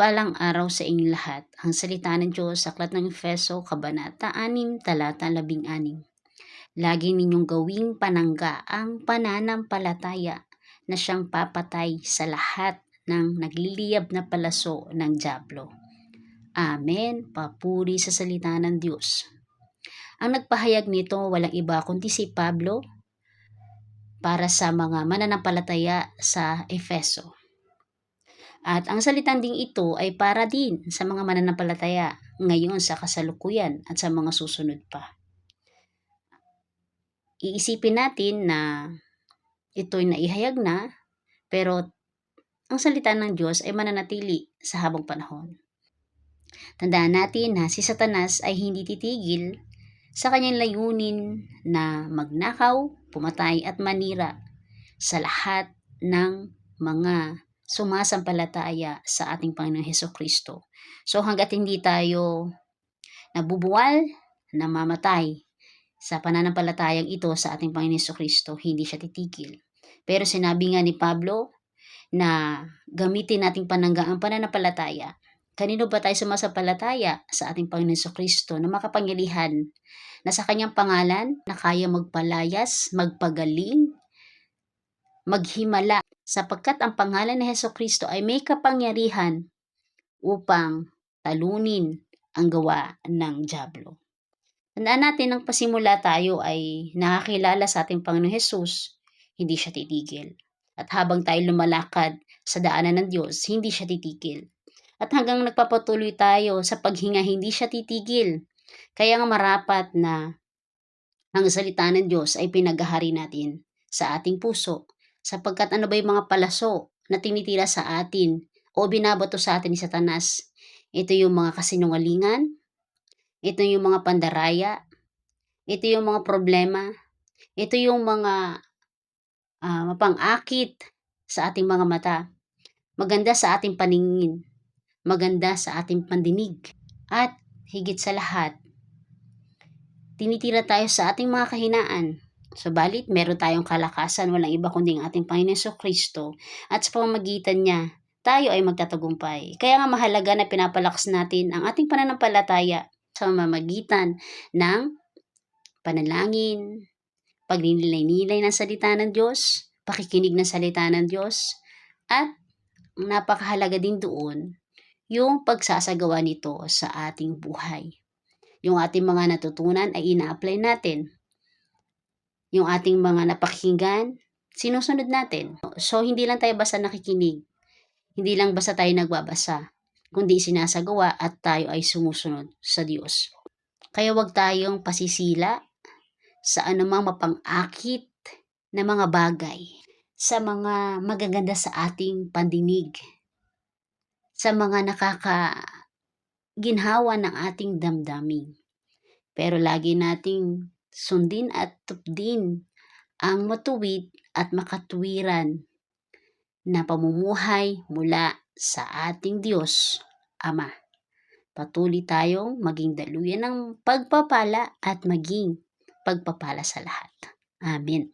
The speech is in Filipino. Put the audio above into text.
Mapagpalang araw sa inyong lahat. Ang salita ng Diyos sa Aklat ng Efeso, Kabanata 6, Talata 16. Lagi ninyong gawing panangga ang pananampalataya na siyang papatay sa lahat ng nagliliyab na palaso ng dyablo. Amen. Papuri sa salita ng Diyos. Ang nagpahayag nito walang iba kundi si Pablo para sa mga mananampalataya sa Efeso. At ang salitang ding ito ay para din sa mga mananampalataya ngayon sa kasalukuyan at sa mga susunod pa. Iisipin natin na ito'y naihayag na, pero ang salita ng Diyos ay mananatili sa habang panahon. Tandaan natin na si Satanas ay hindi titigil sa kanyang layunin na magnakaw, pumatay at manira sa lahat ng mga sumasampalataya sa ating Panginoong Hesukristo. So hanggat hindi tayo nabubuwal, namamatay sa pananampalatayang ito sa ating Panginoong Hesukristo, hindi siya titigil. Pero sinabi nga ni Pablo na gamitin nating panangga ang pananampalataya. Kanino ba tayo sumasampalataya? Sa ating Panginoong Hesukristo na makapangyarihan na sa kanyang pangalan na kaya magpalayas, magpagaling, maghimala, sapagkat ang pangalan ni Hesukristo ay may kapangyarihan upang talunin ang gawa ng dyablo. Tandaan natin nang pasimula tayo ay nakakilala sa ating Panginoong Hesus, hindi siya titigil. At habang tayo lumalakad sa daanan ng Diyos, hindi siya titigil. At hanggang nagpapatuloy tayo sa paghinga, hindi siya titigil. Kaya nga marapat na ang salita ng Diyos ay pinaghahari natin sa ating puso. Sapagkat ano ba yung mga palaso na tinitira sa atin o binabato sa atin ni Satanas? Ito yung mga kasinungalingan, ito yung mga pandaraya, ito yung mga problema, ito yung mga mapang-akit sa ating mga mata, maganda sa ating paningin, maganda sa ating pandinig, at higit sa lahat, tinitira tayo sa ating mga kahinaan. Subalit, meron tayong kalakasan, walang iba kundi ang ating Panginoon Jesucristo, at sa pamamagitan niya, tayo ay magtatagumpay. Kaya nga mahalaga na pinapalakas natin ang ating pananampalataya sa pamamagitan ng panalangin, pagninilay-nilay ng salita ng Diyos, pakikinig ng salita ng Diyos, at napakahalaga din doon yung pagsasagawa nito sa ating buhay. Yung ating mga natutunan ay ina-apply natin. Yung ating mga napakinggan, sinusunod natin. So, hindi lang tayo basta nakikinig. Hindi lang basta tayo nagbabasa, kundi sinasagawa at tayo ay sumusunod sa Diyos. Kaya huwag tayong pasisila sa anumang mapang-akit na mga bagay, sa mga magaganda sa ating pandinig, sa mga nakakaginhawa ng ating damdamin. Pero lagi nating sundin at tupdin ang matuwid at makatuwiran na pamumuhay mula sa ating Diyos Ama. Patuloy tayong maging daluyan ng pagpapala at maging pagpapala sa lahat. Amen.